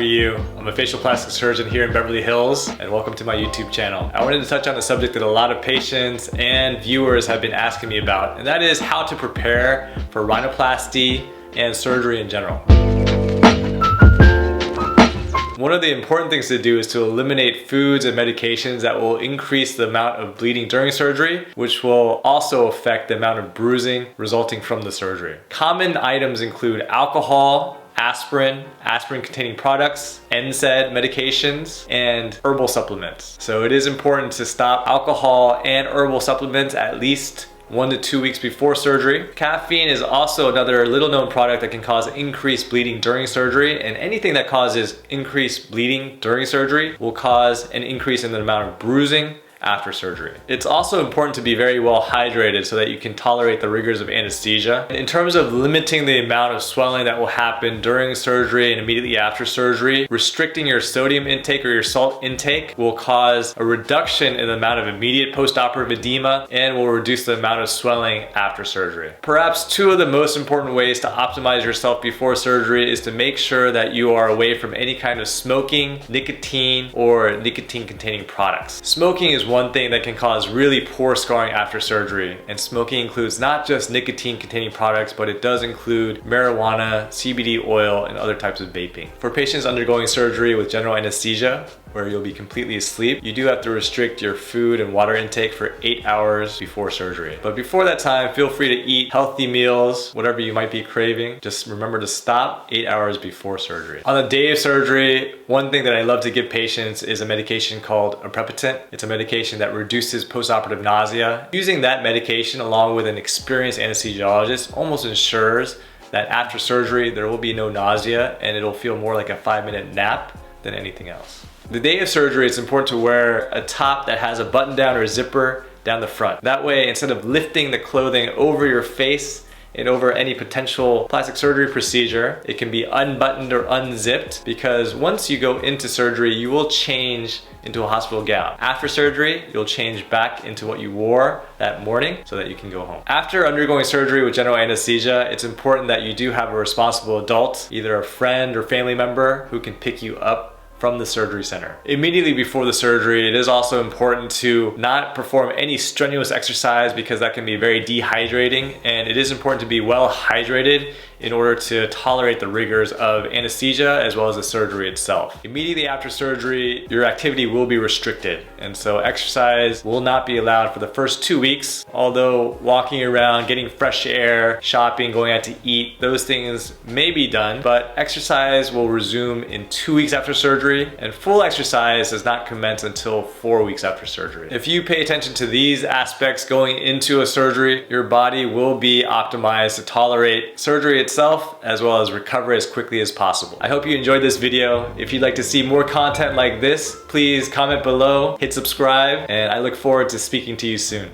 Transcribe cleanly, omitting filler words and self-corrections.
for you. I'm a facial plastic surgeon here in Beverly Hills, and welcome to my YouTube channel. I wanted to touch on a subject that a lot of patients and viewers have been asking me about, and that is how to prepare for rhinoplasty and surgery in general. One of the important things to do is to eliminate foods and medications that will increase the amount of bleeding during surgery, which will also affect the amount of bruising resulting from the surgery. Common items include alcohol, aspirin containing products, NSAID medications, and herbal supplements. So it is important to stop alcohol and herbal supplements at least 1 to 2 weeks before surgery. Caffeine is also another little known product that can cause increased bleeding during surgery, and anything that causes increased bleeding during surgery will cause an increase in the amount of bruising after surgery. It's also important to be very well hydrated so that you can tolerate the rigors of anesthesia. In terms of limiting the amount of swelling that will happen during surgery and immediately after surgery, restricting your sodium intake or your salt intake will cause a reduction in the amount of immediate post-operative edema and will reduce the amount of swelling after surgery. Perhaps two of the most important ways to optimize yourself before surgery is to make sure that you are away from any kind of smoking, nicotine, or nicotine-containing products. Smoking is one thing that can cause really poor scarring after surgery, and smoking includes not just nicotine containing products, but it does include marijuana, CBD oil, and other types of vaping. For patients undergoing surgery with general anesthesia, where you'll be completely asleep, you do have to restrict your food and water intake for 8 hours before surgery. But before that time, feel free to eat healthy meals, whatever you might be craving. Just remember to stop 8 hours before surgery. On the day of surgery, one thing that I love to give patients is a medication called aprepitant. It's a medication that reduces postoperative nausea. Using that medication along with an experienced anesthesiologist almost ensures that after surgery there will be no nausea and it'll feel more like a 5-minute nap than anything else. The day of surgery, it's important to wear a top that has a button down or a zipper down the front. That way, instead of lifting the clothing over your face and over any potential plastic surgery procedure, it can be unbuttoned or unzipped, because once you go into surgery, you will change into a hospital gown. After surgery, you'll change back into what you wore that morning so that you can go home. After undergoing surgery with general anesthesia, it's important that you do have a responsible adult, either a friend or family member, who can pick you up from the surgery center. Immediately before the surgery, it is also important to not perform any strenuous exercise because that can be very dehydrating, and it is important to be well hydrated in order to tolerate the rigors of anesthesia as well as the surgery itself. Immediately after surgery, your activity will be restricted, and so exercise will not be allowed for the first 2 weeks, although walking around, getting fresh air, shopping, going out to eat, those things may be done, but exercise will resume in 2 weeks after surgery, and full exercise does not commence until 4 weeks after surgery. If you pay attention to these aspects going into a surgery, your body will be optimized to tolerate surgery itself as well as recover as quickly as possible. I hope you enjoyed this video. If you'd like to see more content like this, please comment below, hit subscribe, and I look forward to speaking to you soon.